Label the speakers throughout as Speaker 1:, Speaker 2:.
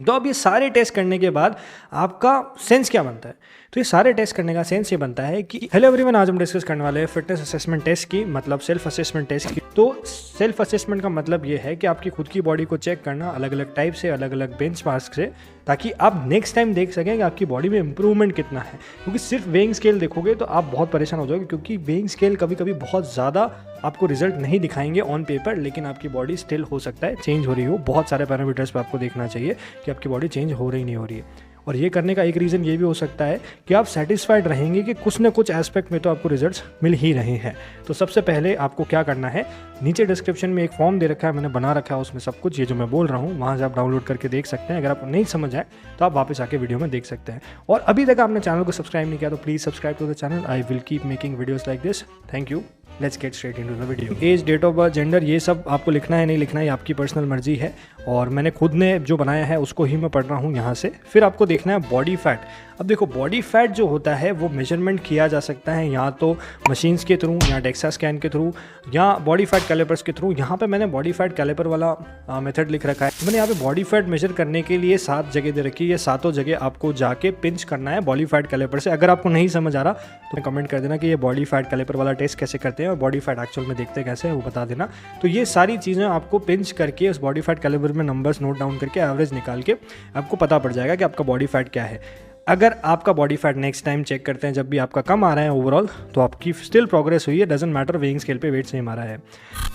Speaker 1: तो अब ये सारे टेस्ट करने के बाद आपका सेंस क्या बनता है? तो ये सारे टेस्ट करने का सेंस ये बनता है कि हेलो एवरीवन, आज हम डिस्कस करने वाले हैं फिटनेस असेसमेंट टेस्ट की, मतलब सेल्फ असेसमेंट टेस्ट की। तो सेल्फ असेसमेंट का मतलब ये है कि आपकी खुद की बॉडी को चेक करना अलग अलग टाइप से, अलग अलग बेंचमार्क से, ताकि आप नेक्स्ट टाइम देख सकें कि आपकी बॉडी में इंप्रूवमेंट कितना है। क्योंकि सिर्फ वेइंग स्केल देखोगे तो आप बहुत परेशान हो जाओगे, क्योंकि वेइंग स्केल कभी कभी बहुत ज़्यादा आपको रिजल्ट नहीं दिखाएंगे ऑन पेपर, लेकिन आपकी बॉडी स्टिल हो सकता है चेंज हो रही हो। बहुत सारे पैरामीटर्स पे आपको देखना चाहिए कि आपकी बॉडी चेंज हो रही नहीं हो रही है। और ये करने का एक रीज़न ये भी हो सकता है कि आप सेटिस्फाइड रहेंगे कि कुछ ना कुछ एस्पेक्ट में तो आपको रिजल्ट्स मिल ही रहे हैं। तो सबसे पहले आपको क्या करना है, नीचे डिस्क्रिप्शन में एक फॉर्म दे रखा है, मैंने बना रखा है, उसमें सब कुछ ये जो मैं बोल रहा हूँ वहाँ से आप डाउनलोड करके देख सकते हैं। अगर आपको नहीं समझ आए तो आप वापस आके वीडियो में देख सकते हैं। और अभी तक आपने चैनल को सब्सक्राइब नहीं किया तो please subscribe to the channel. I will keep making videos like this. Thank you. Let's get straight into the video. Age, date of birth, gender, ये सब आपको लिखना है नहीं लिखना है, आपकी पर्सनल मर्जी है। और मैंने खुद ने जो बनाया है उसको ही मैं पढ़ रहा हूँ यहाँ से। फिर आपको देखना है बॉडी फैट। अब देखो, बॉडी फैट जो होता है वो मेजरमेंट किया जा सकता है या तो मशीन्स के थ्रू, या डेक्सा स्कैन के थ्रू, या बॉडी फैट कैलिपर्स के थ्रू। यहाँ पे मैंने बॉडी फैट कैलिपर वाला मेथड लिख रखा है। मैंने यहाँ पे बॉडी फैट मेजर करने के लिए 7 जगह दे रखी है। ये सातों जगह आपको जाके पिंच करना है बॉडी फैट कैलिपर से। अगर आपको नहीं समझ आ रहा तो कमेंट कर देना कि ये बॉडी फैट कैलिपर वाला टेस्ट कैसे करते हैं और बॉडी फैट एक्चुअल में देखते कैसे है वो बता देना। तो ये सारी चीज़ें आपको पिंच करके उस बॉडी फैट कैलिपर में नंबर्स नोट डाउन करके एवरेज निकाल के आपको पता पड़ जाएगा कि आपका बॉडी फैट क्या है। अगर आपका body fat next time check करते हैं जब भी आपका कम आ रहा है ओवरऑल, तो आपकी स्टिल प्रोग्रेस हुई है, डजंट मैटर वेइंग स्केल पे वेट सेम आ रहा है।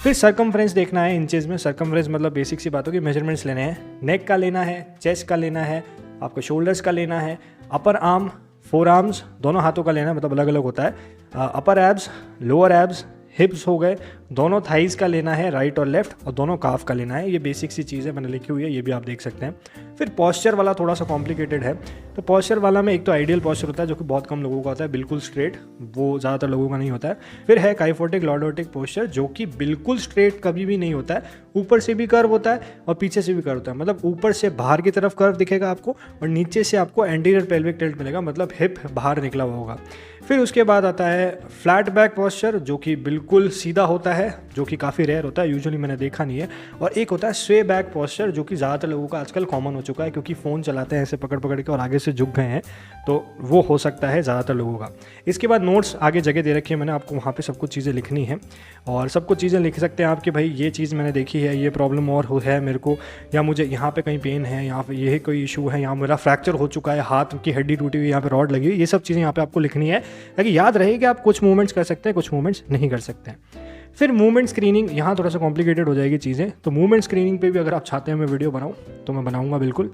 Speaker 1: फिर सर्कमफ्रेंस देखना है इंचेस में। सर्कमफ्रेंस मतलब बेसिक सी बात होगी, मेजरमेंट्स लेने हैं, नेक का लेना है, चेस्ट का लेना है, आपको शोल्डर्स का लेना है, अपर आर्म, फोर आर्म्स, दोनों हाथों का लेना है, मतलब अलग अलग होता है, अपर एब्स, लोअर एब्स, हिप्स हो गए, दोनों थाइज का लेना है राइट और लेफ्ट, और दोनों काफ का लेना है। ये बेसिक सी चीज़ें मैंने लिखी हुई है, ये भी आप देख सकते हैं। फिर पॉस्चर वाला थोड़ा सा कॉम्प्लिकेटेड है। तो पॉस्चर वाला में एक तो आइडियल पॉस्चर होता है जो कि बहुत कम लोगों का होता है, बिल्कुल स्ट्रेट, वो ज़्यादातर लोगों का नहीं होता है। फिर है काइफोटिक लॉर्डोटिक पोस्चर, जो कि बिल्कुल स्ट्रेट कभी भी नहीं होता है, ऊपर से भी कर्व होता है और पीछे से भी कर्व होता है। मतलब ऊपर से बाहर की तरफ कर्व दिखेगा आपको और नीचे से आपको एंटीरियर पेल्विक टिल्ट मिलेगा, मतलब हिप बाहर निकला हुआ होगा। फिर उसके बाद आता है फ्लैट बैक पोस्चर, जो कि बिल्कुल सीधा होता है, जो कि काफ़ी रेयर होता है, यूजुअली मैंने देखा नहीं है। और एक होता है स्वे बैक पोस्चर, जो कि ज़्यादातर लोगों का आजकल कॉमन हो चुका है, क्योंकि फ़ोन चलाते हैं ऐसे पकड़ पकड़ के और आगे से झुक गए हैं, तो वो हो सकता है ज़्यादातर लोगों का। इसके बाद नोट्स आगे जगह दे रखी है मैंने, आपको वहाँ पे सब कुछ चीज़ें लिखनी है और सब कुछ चीज़ें लिख सकते हैं आप कि भाई ये चीज़ मैंने देखी है, ये प्रॉब्लम और है मेरे को, या मुझे यहाँ पे कहीं पेन है, यहाँ पे ये कोई इशू है, यहाँ मेरा फ्रैक्चर हो चुका है, हाथ की हड्डी टूटी हुई, यहाँ पे रॉड लगी हुई, ये सब चीज़ें यहाँ पे आपको लिखनी है, ताकि याद रहे कि आप कुछ मूवमेंट्स कर सकते हैं, कुछ मूवमेंट्स नहीं कर सकते हैं। फिर मूवमेंट स्क्रीनिंग, यहाँ थोड़ा सा कॉम्प्लिकेटेड हो जाएगी चीज़ें, तो मूवमेंट स्क्रीनिंग पे भी अगर आप चाहते हैं मैं वीडियो बनाऊँ तो मैं बनाऊँगा बिल्कुल।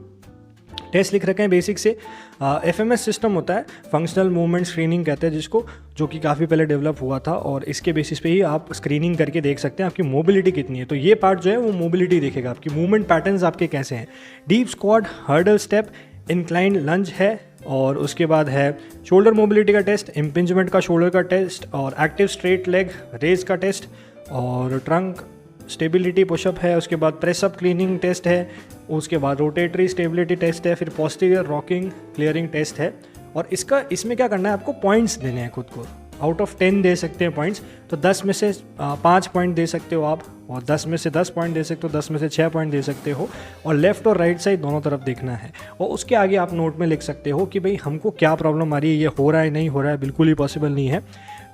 Speaker 1: टेस्ट लिख रखे हैं बेसिक से। FMS सिस्टम होता है, फंक्शनल मूवमेंट स्क्रीनिंग कहते हैं जिसको, जो कि काफ़ी पहले डेवलप हुआ था, और इसके बेसिस पे ही आप स्क्रीनिंग करके देख सकते हैं आपकी मोबिलिटी कितनी है। तो ये पार्ट जो है वो मोबिलिटी देखेगा, आपकी मूवमेंट पैटर्न्स आपके कैसे हैं। Deep squat, hurdle step, incline lunge है, और उसके बाद है शोल्डर मोबिलिटी का टेस्ट, इम्पिंजमेंट का शोल्डर का टेस्ट, और एक्टिव स्ट्रेट लेग रेज का टेस्ट, और ट्रंक स्टेबिलिटी पुशअप है, उसके बाद प्रेसअप क्लीनिंग टेस्ट है, उसके बाद रोटेटरी स्टेबिलिटी टेस्ट है, फिर पोस्टीरियर रॉकिंग क्लियरिंग टेस्ट है। और इसमें क्या करना है, आपको पॉइंट्स देने हैं खुद को। आउट ऑफ 10 दे सकते हैं पॉइंट्स, तो 10 में से 5 पॉइंट दे सकते हो आप, और 10 में से 10 पॉइंट दे सकते हो, 10 में से 6 पॉइंट दे सकते हो, और लेफ्ट और राइट साइड दोनों तरफ देखना है। और उसके आगे आप नोट में लिख सकते हो कि भाई हमको क्या प्रॉब्लम आ रही है, ये हो रहा है नहीं हो रहा है, बिल्कुल ही पॉसिबल नहीं है।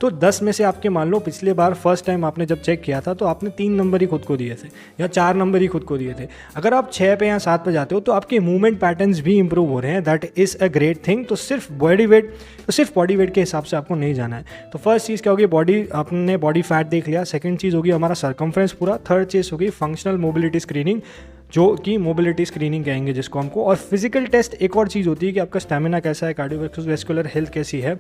Speaker 1: तो 10 में से आपके मान लो पिछले बार फर्स्ट टाइम आपने जब चेक किया था तो आपने 3 नंबर ही खुद को दिए थे या 4 नंबर ही खुद को दिए थे। अगर आप 6 पे या 7 पे जाते हो तो आपके मूवमेंट पैटर्न्स भी इंप्रूव हो रहे हैं, that is a great thing. तो सिर्फ बॉडी वेट के हिसाब से आपको नहीं जाना है। तो फर्स्ट चीज़ क्या होगी, आपने बॉडी फैट देख लिया। सेकंड चीज़ होगी हमारा सर्कमफ्रेंस पूरा। थर्ड चीज़ होगी फंक्शनल मोबिलिटी स्क्रीनिंग, जो कि मोबिलिटी स्क्रीनिंग कहेंगे जिसको हमको। और फिजिकल टेस्ट एक और चीज़ होती है कि आपका स्टेमिना कैसा है, कार्डियोवैस्कुलर हेल्थ कैसी है,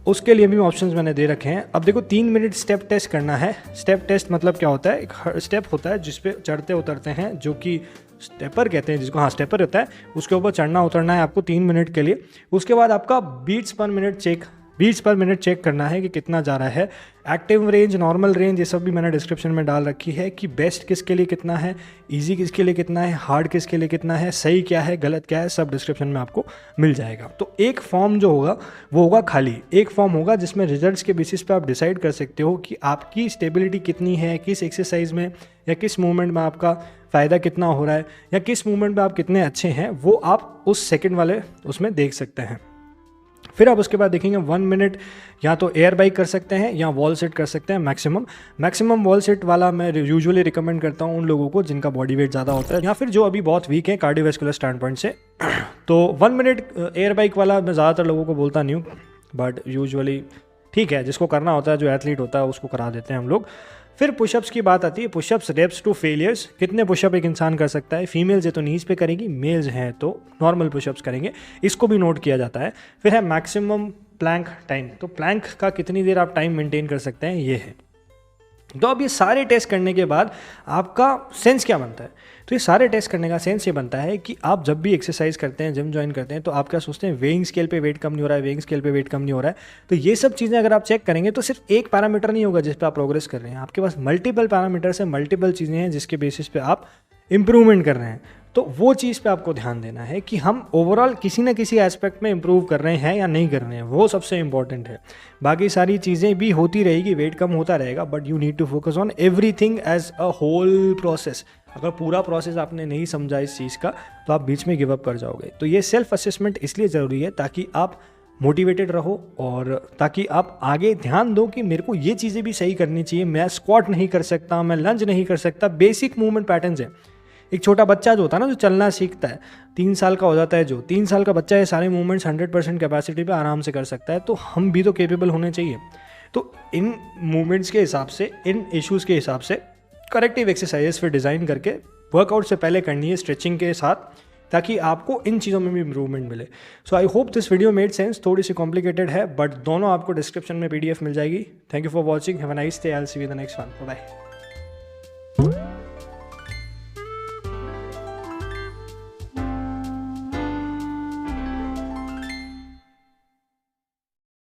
Speaker 1: उसके लिए भी ऑप्शंस मैंने दे रखे हैं। अब देखो 3 मिनट स्टेप टेस्ट करना है। स्टेप टेस्ट मतलब क्या होता है, एक स्टेप होता है जिस पे चढ़ते उतरते हैं, जो कि स्टेपर कहते हैं जिसको, हाँ स्टेपर होता है, उसके ऊपर चढ़ना उतरना है आपको 3 मिनट के लिए। उसके बाद आपका beats per minute check beats per minute check करना है कि कितना जा रहा है। एक्टिव रेंज, नॉर्मल रेंज, ये सब भी मैंने डिस्क्रिप्शन में डाल रखी है कि बेस्ट किसके लिए कितना है, इजी किसके लिए कितना है, हार्ड किसके लिए कितना है, सही क्या है, गलत क्या है, सब डिस्क्रिप्शन में आपको मिल जाएगा। तो एक फॉर्म जो होगा वो होगा खाली, एक फॉर्म होगा जिसमें रिजल्ट्स के बेसिस पे आप डिसाइड कर सकते हो कि आपकी स्टेबिलिटी कितनी है, किस एक्सरसाइज में या किस मूवमेंट में आपका फ़ायदा कितना हो रहा है, या किस मूवमेंट में आप कितने अच्छे हैं, वो आप उस सेकंड वाले उसमें देख सकते हैं। फिर आप उसके बाद देखेंगे 1 मिनट या तो एयर बाइक कर सकते हैं या वॉल सेट कर सकते हैं। मैक्सिमम वॉल सेट वाला मैं यूजुअली रिकमेंड करता हूँ उन लोगों को जिनका बॉडी वेट ज़्यादा होता है या फिर जो अभी बहुत वीक है कार्डियोवैस्कुलर स्टैंड पॉइंट से। तो 1 मिनट एयर बाइक वाला मैं ज़्यादातर लोगों को बोलता नहीं हूँ, बट यूजुअली ठीक है, जिसको करना होता है, जो एथलीट होता है उसको करा देते हैं हम लोग। फिर पुशअप्स की बात आती है, पुशअप्स रेप्स टू फेलियर्स, कितने पुशअप एक इंसान कर सकता है। फीमेल्स है तो नीज पे करेगी, मेल्स हैं तो नॉर्मल पुशअप्स करेंगे, इसको भी नोट किया जाता है। फिर है मैक्सिमम प्लैंक टाइम, तो प्लैंक का कितनी देर आप टाइम मेंटेन कर सकते हैं, ये है। तो अब ये सारे टेस्ट करने के बाद आपका सेंस क्या बनता है? तो ये सारे टेस्ट करने का सेंस ये बनता है कि आप जब भी एक्सरसाइज करते हैं, जिम ज्वाइन करते हैं, तो आप क्या सोचते हैं, वेइंग स्केल पे वेट कम नहीं हो रहा है, वेइंग स्केल पे वेट कम नहीं हो रहा है। तो ये सब चीज़ें अगर आप चेक करेंगे तो सिर्फ एक पैरामीटर नहीं होगा जिस पे आप प्रोग्रेस कर रहे हैं, आपके पास मल्टीपल पैरामीटर्स हैं, मल्टीपल चीज़ें हैं जिसके बेसिस पे आप इंप्रूवमेंट कर रहे हैं। तो वो चीज़ पे आपको ध्यान देना है कि हम ओवरऑल किसी ना किसी एस्पेक्ट में इंप्रूव कर रहे हैं या नहीं कर रहे हैं, वो सबसे इंपॉर्टेंट है। बाकी सारी चीज़ें भी होती रहेगी, वेट कम होता रहेगा, but you need to focus on everything as a whole process. अगर पूरा प्रोसेस आपने नहीं समझा इस चीज़ का तो आप बीच में गिव अप कर जाओगे। तो ये सेल्फ असेसमेंट इसलिए ज़रूरी है ताकि आप मोटिवेटेड रहो और ताकि आप आगे ध्यान दो कि मेरे को ये चीज़ें भी सही करनी चाहिए। मैं स्क्वाट नहीं कर सकता, मैं लंज नहीं कर सकता, बेसिक मूवमेंट पैटर्न्स है। एक छोटा बच्चा जो होता है ना, जो चलना सीखता है, 3 साल का हो जाता है, जो 3 साल का बच्चा है सारे मूवमेंट्स 100% कैपेसिटी पे आराम से कर सकता है। तो हम भी तो केपेबल होने चाहिए। तो इन मूवमेंट्स के हिसाब से, इन इश्यूज़ के हिसाब से करेक्टिव एक्सरसाइजेस फिर डिज़ाइन करके वर्कआउट से पहले करनी है स्ट्रेचिंग के साथ, ताकि आपको इन चीज़ों में भी इंप्रूवमेंट मिले। So I hope this video made sense. थोड़ी सी कॉम्प्लिकेटेड है बट दोनों आपको डिस्क्रिप्शन में PDF मिल जाएगी। Thank you for watching, have a nice day, I will see you in the next one, bye.